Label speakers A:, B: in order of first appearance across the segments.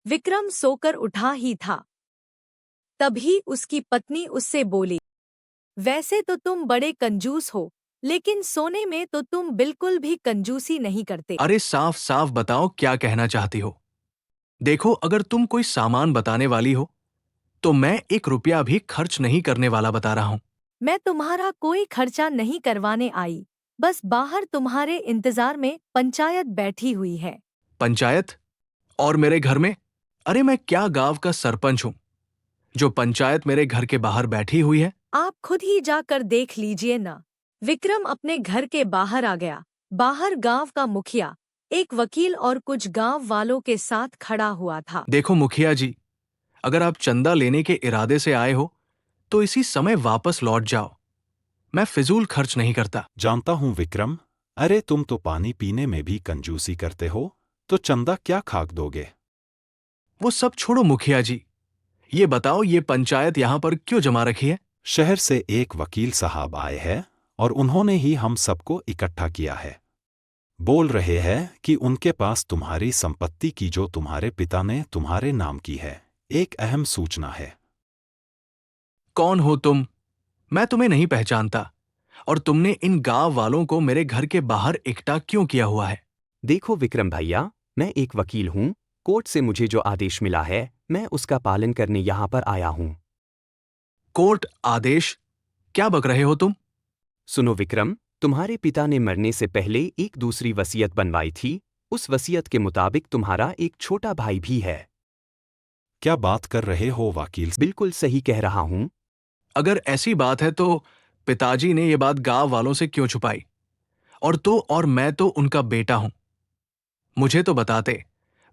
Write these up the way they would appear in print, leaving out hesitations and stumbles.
A: विक्रम सोकर उठा ही था, तभी उसकी पत्नी उससे बोली, वैसे तो तुम बड़े कंजूस हो, लेकिन सोने में तो तुम बिल्कुल भी कंजूसी नहीं करते।
B: अरे साफ साफ बताओ क्या कहना चाहती हो। देखो, अगर तुम कोई सामान बताने वाली हो तो मैं 1 रुपया भी खर्च नहीं करने वाला बता रहा हूं।
A: मैं तुम्हारा कोई खर्चा नहीं करवाने आई, बस बाहर तुम्हारे इंतजार में पंचायत बैठी हुई है।
B: पंचायत? और मेरे घर में? अरे मैं क्या गांव का सरपंच हूं जो पंचायत मेरे घर के बाहर बैठी हुई है?
A: आप खुद ही जाकर देख लीजिए ना। विक्रम अपने घर के बाहर आ गया। बाहर गांव का मुखिया, एक वकील और कुछ गांव वालों के साथ खड़ा हुआ था।
B: देखो मुखिया जी, अगर आप चंदा लेने के इरादे से आए हो तो इसी समय वापस लौट जाओ। मैं फिजूल खर्च नहीं करता।
C: जानता हूं विक्रम, अरे तुम तो पानी पीने में भी कंजूसी करते हो, तो चंदा क्या खाक दोगे?
B: वो सब छोड़ो मुखिया जी, ये बताओ ये पंचायत यहां पर क्यों जमा रखी है?
C: शहर से एक वकील साहब आए हैं और उन्होंने ही हम सबको इकट्ठा किया है। बोल रहे हैं कि उनके पास तुम्हारी संपत्ति की जो तुम्हारे पिता ने तुम्हारे नाम की है, एक अहम सूचना है।
B: कौन हो तुम? मैं तुम्हें नहीं पहचानता। और तुमने इन गांव वालों को मेरे घर के बाहर इकट्ठा क्यों किया हुआ है?
D: देखो विक्रम भैया, मैं एक वकील हूँ। कोर्ट से मुझे जो आदेश मिला है, मैं उसका पालन करने यहाँ पर आया हूँ।
B: कोर्ट आदेश? क्या बक रहे हो तुम?
D: सुनो विक्रम, तुम्हारे पिता ने मरने से पहले एक दूसरी वसीयत बनवाई थी। उस वसीयत के मुताबिक तुम्हारा एक छोटा भाई भी है।
C: क्या बात कर रहे हो वकील?
D: बिल्कुल सही कह रहा हूँ।
B: अगर ऐसी बात है तो पिताजी ने ये बात गांव वालों से क्यों छुपाई? और मैं तो उनका बेटा हूं। मुझे तो बताते।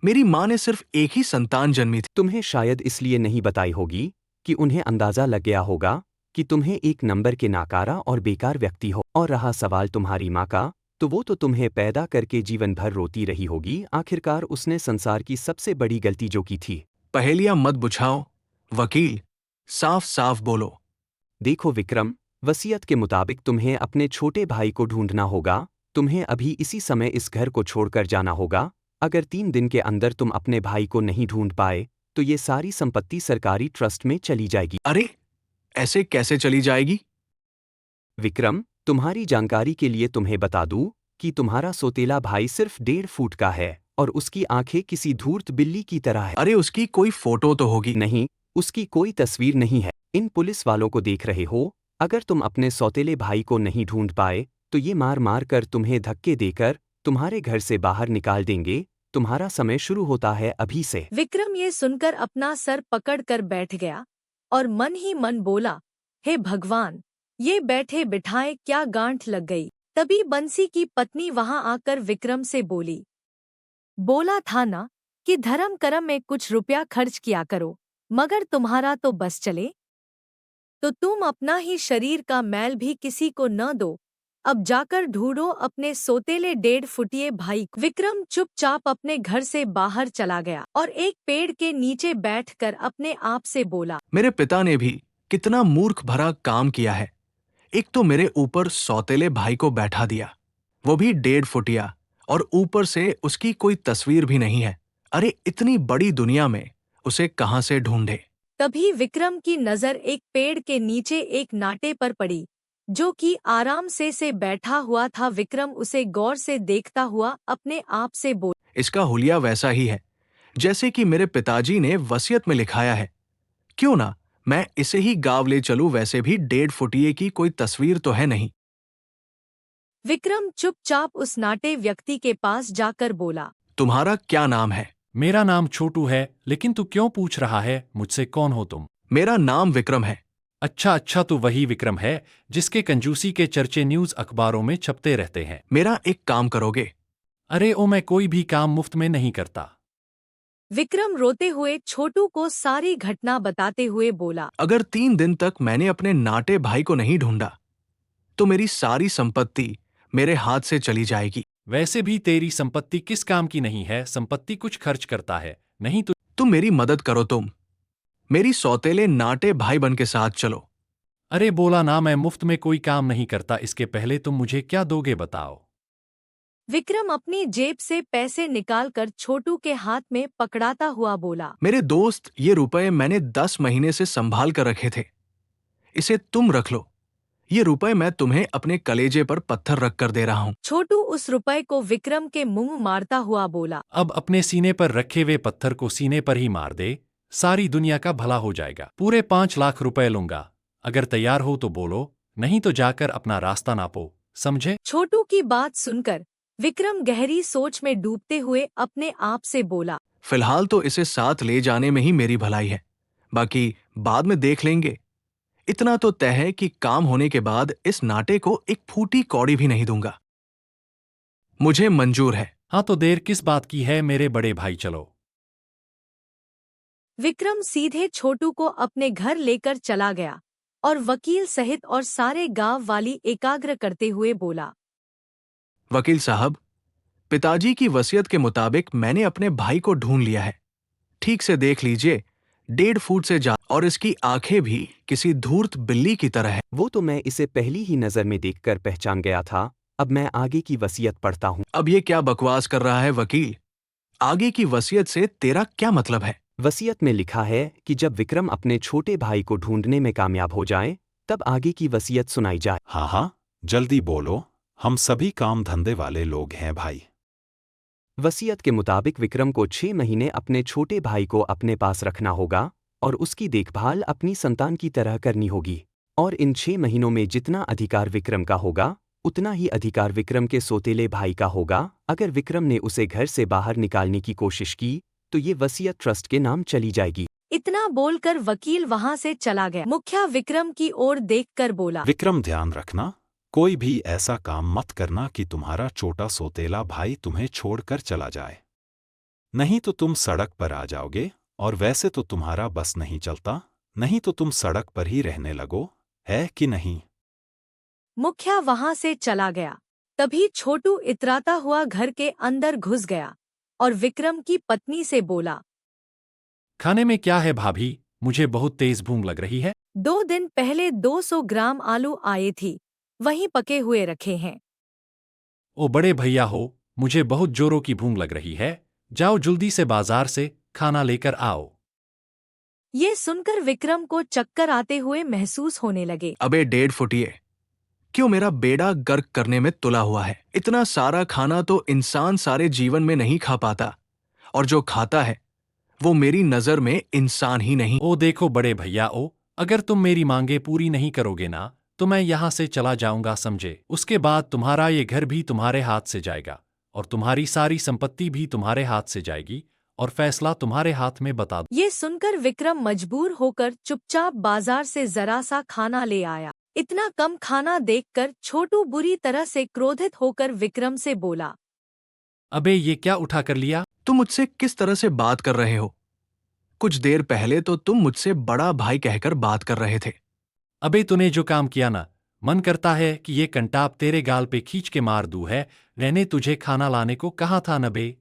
B: मेरी मां ने सिर्फ एक ही संतान जन्मी थी।
D: तुम्हें शायद इसलिए नहीं बताई होगी कि उन्हें अंदाजा लग गया होगा कि तुम्हें एक नंबर के नाकारा और बेकार व्यक्ति हो। और रहा सवाल तुम्हारी माँ का, तो वो तो तुम्हें पैदा करके जीवन भर रोती रही होगी। आखिरकार उसने संसार की सबसे बड़ी गलती जो की थी।
B: पहेलियां मत बुझाओ वकील, साफ साफ बोलो।
D: देखो विक्रम, वसीयत के मुताबिक तुम्हें अपने छोटे भाई को ढूंढना होगा। तुम्हें अभी इसी समय इस घर को छोड़कर जाना होगा। अगर 3 दिन के अंदर तुम अपने भाई को नहीं ढूंढ पाए, तो ये सारी संपत्ति सरकारी ट्रस्ट में चली जाएगी।
B: अरे ऐसे कैसे चली जाएगी?
D: विक्रम, तुम्हारी जानकारी के लिए तुम्हें बता दूं कि तुम्हारा सौतेला भाई सिर्फ 1.5 फुट का है और उसकी आंखें किसी धूर्त बिल्ली की तरह है।
B: अरे उसकी कोई फोटो तो होगी।
D: नहीं, उसकी कोई तस्वीर नहीं है। इन पुलिस वालों को देख रहे हो? अगर तुम अपने सौतेले भाई को नहीं ढूंढ पाए, तो ये मार मार कर तुम्हें धक्के देकर तुम्हारे घर से बाहर निकाल देंगे। तुम्हारा समय शुरू होता है अभी से।
A: विक्रम ये सुनकर अपना सर पकड़कर बैठ गया और मन ही मन बोला, हे भगवान, ये बैठे बिठाए क्या गांठ लग गई। तभी बंसी की पत्नी वहां आकर विक्रम से बोली, बोला था ना कि धर्म कर्म में कुछ रुपया खर्च किया करो, मगर तुम्हारा तो बस चले। तो तुम अपना ही शरीर का मैल भी किसी को न दो। अब जाकर ढूंढो अपने सोतेले 1.5 फुटिए भाई को। विक्रम चुपचाप अपने घर से बाहर चला गया और एक पेड़ के नीचे बैठकर अपने आप से बोला,
B: मेरे पिता ने भी कितना मूर्ख भरा काम किया है। एक तो मेरे ऊपर सौतेले भाई को बैठा दिया, वो भी 1.5 फुटिया, और ऊपर से उसकी कोई तस्वीर भी नहीं है। अरे इतनी बड़ी दुनिया में उसे कहां से ढूंढे?
A: तभी विक्रम की नजर एक पेड़ के नीचे एक नाटे पर पड़ी, जो कि आराम से बैठा हुआ था। विक्रम उसे गौर से देखता हुआ अपने आप से बोला,
B: इसका हुलिया वैसा ही है जैसे कि मेरे पिताजी ने वसीयत में लिखाया है। क्यों ना मैं इसे ही गांव ले चलूं? वैसे भी 1.5 फुटिये की कोई तस्वीर तो है नहीं।
A: विक्रम चुपचाप उस नाटे व्यक्ति के पास जाकर बोला,
B: तुम्हारा क्या नाम है?
E: मेरा नाम छोटू है, लेकिन तू क्यों पूछ रहा है मुझसे कौन हो तुम?
B: मेरा नाम विक्रम है।
E: अच्छा अच्छा, तू वही विक्रम है जिसके कंजूसी के चर्चे न्यूज अखबारों में छपते रहते हैं।
B: मेरा एक काम करोगे?
E: अरे ओ, मैं कोई भी काम मुफ्त में नहीं करता।
A: विक्रम रोते हुए छोटू को सारी घटना बताते हुए बोला,
B: अगर 3 दिन तक मैंने अपने नाटे भाई को नहीं ढूंढा तो मेरी सारी संपत्ति मेरे हाथ से चली जाएगी।
E: वैसे भी तेरी संपत्ति किस काम की नहीं है? संपत्ति कुछ खर्च करता है, नहीं तो।
B: तुम मेरी मदद करो। तुम मेरी सौतेले नाटे भाई बन के साथ चलो।
E: अरे बोला ना, मैं मुफ्त में कोई काम नहीं करता। इसके पहले तुम मुझे क्या दोगे बताओ?
A: विक्रम अपनी जेब से पैसे निकालकर छोटू के हाथ में पकड़ाता हुआ बोला।
B: मेरे दोस्त, ये रुपए मैंने 10 महीने से संभाल कर रखे थे। इसे तुम रख लो। ये रुपए मैं तुम्हें अपने कलेजे पर पत्थर रख कर दे रहा हूँ।
A: छोटू उस रुपए को विक्रम के मुंह मारता हुआ बोला।
E: अब अपने सीने पर रखे हुए पत्थर को सीने पर ही मार दे, सारी दुनिया का भला हो जाएगा। पूरे 5 लाख रुपए लूंगा। अगर तैयार हो तो बोलो, नहीं तो जाकर अपना रास्ता नापो, समझे?
A: छोटू की बात सुनकर विक्रम गहरी सोच में डूबते हुए अपने आप से बोला।
B: फिलहाल तो इसे साथ ले जाने में ही मेरी भलाई है, बाकी बाद में देख लेंगे। इतना तो तय है कि काम होने के बाद इस नाटे को एक फूटी कौड़ी भी नहीं दूंगा। मुझे मंजूर है।
E: हाँ, तो देर किस बात की है मेरे बड़े भाई, चलो।
A: विक्रम सीधे छोटू को अपने घर लेकर चला गया और वकील सहित और सारे गांव वाली एकाग्र करते हुए बोला।
B: वकील साहब, पिताजी की वसीयत के मुताबिक मैंने अपने भाई को ढूंढ लिया है। ठीक से देख लीजिए, 1.5 फुट से ज्यादा, और इसकी आंखें भी किसी धूर्त बिल्ली की तरह है।
D: वो तो मैं इसे पहली ही नजर में देखकर पहचान गया था। अब मैं आगे की वसीयत पढ़ता हूँ।
B: अब ये क्या बकवास कर रहा है वकील? आगे की वसीयत से तेरा क्या मतलब है?
D: वसीयत में लिखा है कि जब विक्रम अपने छोटे भाई को ढूंढने में कामयाब हो जाए, तब आगे की वसीयत सुनाई जाए।
C: हाँ हाँ, जल्दी बोलो, हम सभी काम धंधे वाले लोग हैं भाई।
D: वसीयत के मुताबिक विक्रम को 6 महीने अपने छोटे भाई को अपने पास रखना होगा और उसकी देखभाल अपनी संतान की तरह करनी होगी। और इन 6 महीनों में जितना अधिकार विक्रम का होगा, उतना ही अधिकार विक्रम के सौतेले भाई का होगा। अगर विक्रम ने उसे घर से बाहर निकालने की कोशिश की, तो ये वसीयत ट्रस्ट के नाम चली जाएगी।
A: इतना बोलकर वकील वहां से चला गया। मुखिया विक्रम की ओर देखकर बोला।
C: विक्रम, ध्यान रखना, कोई भी ऐसा काम मत करना कि तुम्हारा छोटा सौतेला भाई तुम्हें छोड़कर चला जाए, नहीं तो तुम सड़क पर आ जाओगे। और वैसे तो तुम्हारा बस नहीं चलता, नहीं तो तुम सड़क पर ही रहने लगो, है कि नहीं?
A: मुखिया वहां से चला गया। तभी छोटू इतराता हुआ घर के अंदर घुस गया और विक्रम की पत्नी से बोला।
E: खाने में क्या है भाभी? मुझे बहुत तेज भूख लग रही है।
A: 2 दिन पहले 200 ग्राम आलू आए थी, वहीं पके हुए रखे हैं।
E: ओ बड़े भैया हो, मुझे बहुत जोरों की भूख लग रही है। जाओ जल्दी से बाजार से खाना लेकर आओ।
A: ये सुनकर विक्रम को चक्कर आते हुए महसूस होने लगे।
B: अबे 1.5 फुटिए, क्यों मेरा बेड़ा गर्क करने में तुला हुआ है? इतना सारा खाना तो इंसान सारे जीवन में नहीं खा पाता, और जो खाता है वो मेरी नजर में इंसान ही नहीं।
E: ओ देखो बड़े भैया, ओ अगर तुम मेरी मांगे पूरी नहीं करोगे ना, तो मैं यहाँ से चला जाऊंगा, समझे? उसके बाद तुम्हारा ये घर भी तुम्हारे हाथ से जाएगा और तुम्हारी सारी संपत्ति भी तुम्हारे हाथ से जाएगी और फैसला तुम्हारे हाथ में बता दो।
A: ये सुनकर विक्रम मजबूर होकर चुपचाप बाजार से जरा सा खाना ले आया। इतना कम खाना देखकर छोटू बुरी तरह से क्रोधित होकर विक्रम से बोला।
E: अबे ये क्या उठा कर लिया?
B: तुम मुझसे किस तरह से बात कर रहे हो? कुछ देर पहले तो तुम मुझसे बड़ा भाई कहकर बात कर रहे थे।
E: अबे तूने जो काम किया ना, मन करता है कि ये कंटाप तेरे गाल पे खींच के मार दूं है। मैंने तुझे खाना लाने को कहा था न बे।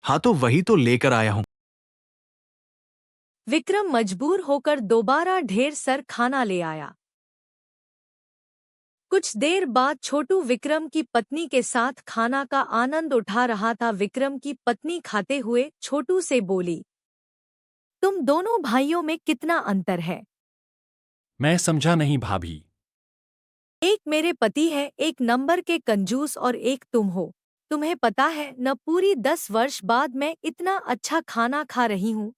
B: हाँ, तो वही तो लेकर आया हूं।
A: विक्रम मजबूर होकर दोबारा ढेर सर खाना ले आया। कुछ देर बाद छोटू विक्रम की पत्नी के साथ खाना का आनंद उठा रहा था। विक्रम की पत्नी खाते हुए छोटू से बोली। तुम दोनों भाइयों में कितना अंतर है?
E: मैं समझा नहीं भाभी।
A: एक मेरे पति है, एक नंबर के कंजूस, और एक तुम हो। तुम्हें पता है न, पूरी 10 वर्ष बाद मैं इतना अच्छा खाना खा रही हूँ।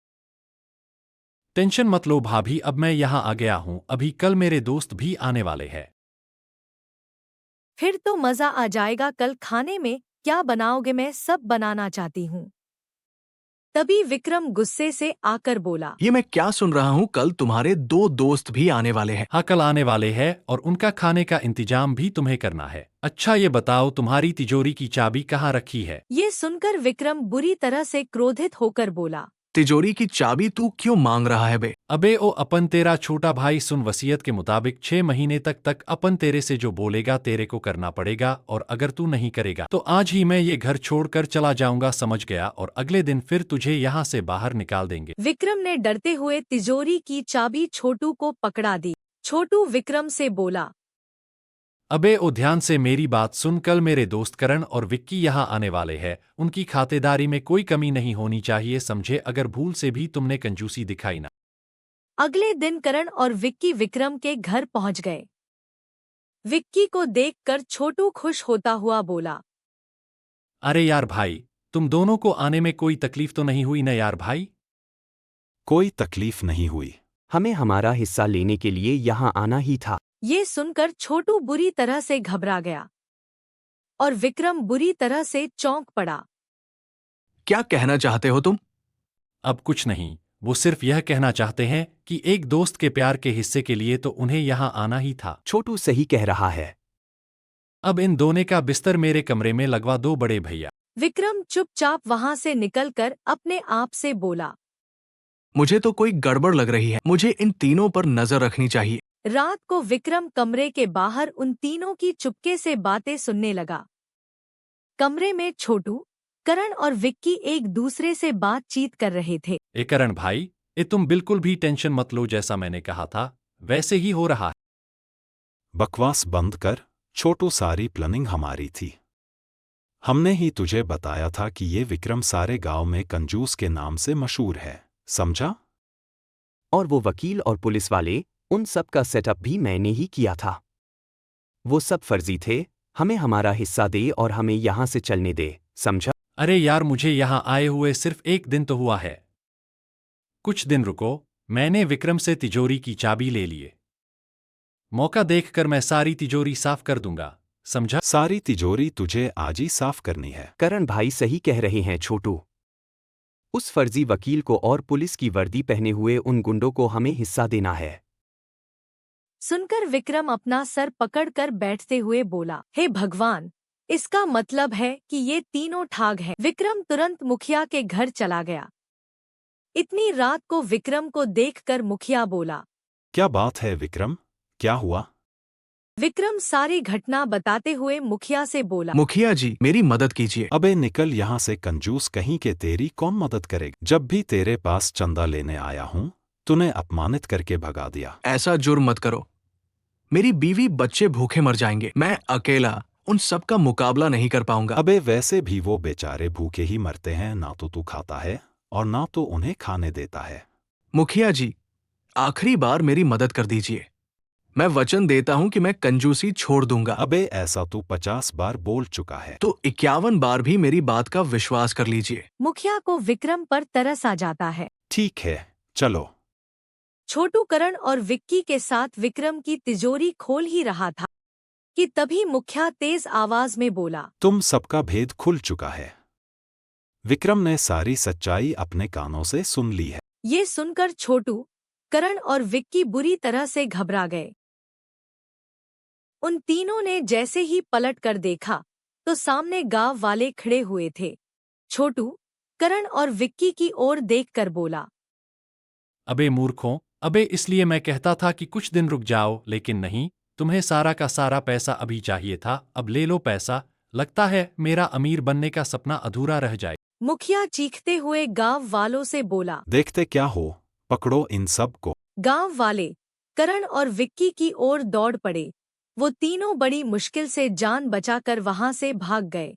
E: टेंशन मत लो भाभी, अब मैं यहाँ आ गया हूँ। अभी कल मेरे दोस्त भी आने वाले हैं।
A: फिर तो मजा आ जाएगा। कल खाने में क्या बनाओगे? मैं सब बनाना चाहती हूँ। तभी विक्रम गुस्से से आकर बोला।
B: ये मैं क्या सुन रहा हूं? कल तुम्हारे 2 दोस्त भी आने वाले हैं।
E: हाँ, कल आने वाले हैं और उनका खाने का इंतजाम भी तुम्हें करना है। अच्छा ये बताओ, तुम्हारी तिजोरी की चाबी कहाँ रखी है?
A: ये सुनकर विक्रम बुरी तरह से क्रोधित होकर बोला।
B: तिजोरी की चाबी तू क्यों मांग रहा है बे?
E: अबे ओ अपन तेरा छोटा भाई, सुन, वसीयत के मुताबिक 6 महीने तक अपन तेरे से जो बोलेगा तेरे को करना पड़ेगा, और अगर तू नहीं करेगा तो आज ही मैं ये घर छोड़कर चला जाऊंगा, समझ गया? और अगले दिन फिर तुझे यहाँ से बाहर निकाल देंगे।
A: विक्रम ने डरते हुए तिजोरी की चाबी छोटू को पकड़ा दी। छोटू विक्रम से बोला।
E: अबे ओ ध्यान से मेरी बात सुन, कल मेरे दोस्त करण और विक्की यहाँ आने वाले हैं, उनकी खातेदारी में कोई कमी नहीं होनी चाहिए, समझे? अगर भूल से भी तुमने कंजूसी दिखाई ना।
A: अगले दिन करण और विक्की विक्रम के घर पहुंच गए। विक्की को देखकर छोटू खुश होता हुआ बोला,
E: अरे यार भाई, तुम दोनों को आने में कोई तकलीफ तो नहीं हुई ना यार भाई?
C: कोई तकलीफ नहीं हुई।
D: हमें हमारा हिस्सा लेने के लिए यहाँ आना ही था।
A: ये सुनकर छोटू बुरी तरह से घबरा गया और विक्रम बुरी तरह से चौंक पड़ा।
B: क्या कहना चाहते हो तुम?
E: अब कुछ नहीं, वो सिर्फ यह कहना चाहते हैं कि एक दोस्त के प्यार के हिस्से के लिए तो उन्हें यहाँ आना ही था।
D: छोटू सही कह रहा है।
E: अब इन दोनों का बिस्तर मेरे कमरे में लगवा दो बड़े भैया।
A: विक्रम चुपचाप वहां से निकलकर अपने आप से बोला।
B: मुझे तो कोई गड़बड़ लग रही है। मुझे इन तीनों पर नजर रखनी चाहिए।
A: रात को विक्रम कमरे के बाहर उन तीनों की चुपके से बातें सुनने लगा। कमरे में छोटू, करण और विक्की एक दूसरे से बातचीत कर रहे थे।
E: ए करण भाई, तुम बिल्कुल भी टेंशन मत लो, जैसा मैंने कहा था वैसे ही हो रहा है।
C: बकवास बंद कर छोटू, सारी प्लानिंग हमारी थी। हमने ही तुझे बताया था कि ये विक्रम सारे गांव में कंजूस के नाम से मशहूर है, समझा?
D: और वो वकील और पुलिस वाले, उन सब का सेटअप भी मैंने ही किया था। वो सब फर्जी थे। हमें हमारा हिस्सा दे और हमें यहाँ से चलने दे, समझा?
E: अरे यार, मुझे यहाँ आए हुए सिर्फ एक दिन तो हुआ है। कुछ दिन रुको, मैंने विक्रम से तिजोरी की चाबी ले लिए। मौका देखकर मैं सारी तिजोरी साफ कर दूंगा, समझा?
C: सारी तिजोरी तुझे आज ही साफ करनी है।
D: करण भाई सही कह रहे हैं छोटू। उस फर्जी वकील को और पुलिस की वर्दी पहने हुए उन गुंडों को हमें हिस्सा देना है।
A: सुनकर विक्रम अपना सर पकड़कर बैठते हुए बोला, हे भगवान, इसका मतलब है कि ये तीनों ठाग हैं। विक्रम तुरंत मुखिया के घर चला गया। इतनी रात को विक्रम को देखकर मुखिया बोला।
C: क्या बात है विक्रम, क्या हुआ?
A: विक्रम सारी घटना बताते हुए मुखिया से बोला,
B: मुखिया जी, मेरी मदद कीजिए।
C: अबे निकल यहाँ से कंजूस कहीं के, तेरी कौन मदद करेगा? जब भी तेरे पास चंदा लेने आया हूँ, तूने अपमानित करके भगा दिया।
B: ऐसा जुर्म मत करो। मेरी बीवी बच्चे भूखे मर जाएंगे। मैं अकेला उन सब का मुकाबला नहीं कर पाऊंगा।
C: अबे वैसे भी वो बेचारे भूखे ही मरते हैं, ना तो तू खाता है और ना तो उन्हें खाने देता है।
B: मुखिया जी, आखिरी बार मेरी मदद कर दीजिए। मैं वचन देता हूं कि मैं कंजूसी छोड़ दूंगा।
C: अबे ऐसा तू 50 बार बोल चुका है।
B: तो 51 बार भी मेरी बात का विश्वास कर लीजिए।
A: मुखिया को विक्रम पर तरस आ जाता है।
C: ठीक है, चलो।
A: छोटू करण और विक्की के साथ विक्रम की तिजोरी खोल ही रहा था कि तभी मुखिया तेज आवाज में बोला,
C: तुम सबका भेद खुल चुका है। विक्रम ने सारी सच्चाई अपने कानों से सुन ली है।
A: ये सुनकर छोटू, करण और विक्की बुरी तरह से घबरा गए। उन तीनों ने जैसे ही पलट कर देखा तो सामने गांव वाले खड़े हुए थे। छोटू, करण और विक्की की ओर देखकर बोला,
E: अबे मूर्खों, अबे इसलिए मैं कहता था कि कुछ दिन रुक जाओ, लेकिन नहीं, तुम्हें सारा का सारा पैसा अभी चाहिए था। अब ले लो पैसा, लगता है मेरा अमीर बनने का सपना अधूरा रह जाए।
A: मुखिया चीखते हुए गांव वालों से बोला।
C: देखते क्या हो, पकड़ो इन सब को।
A: गांव वाले करण और विक्की की ओर दौड़ पड़े। वो तीनों बड़ी मुश्किल से जान बचाकर वहां से भाग गए।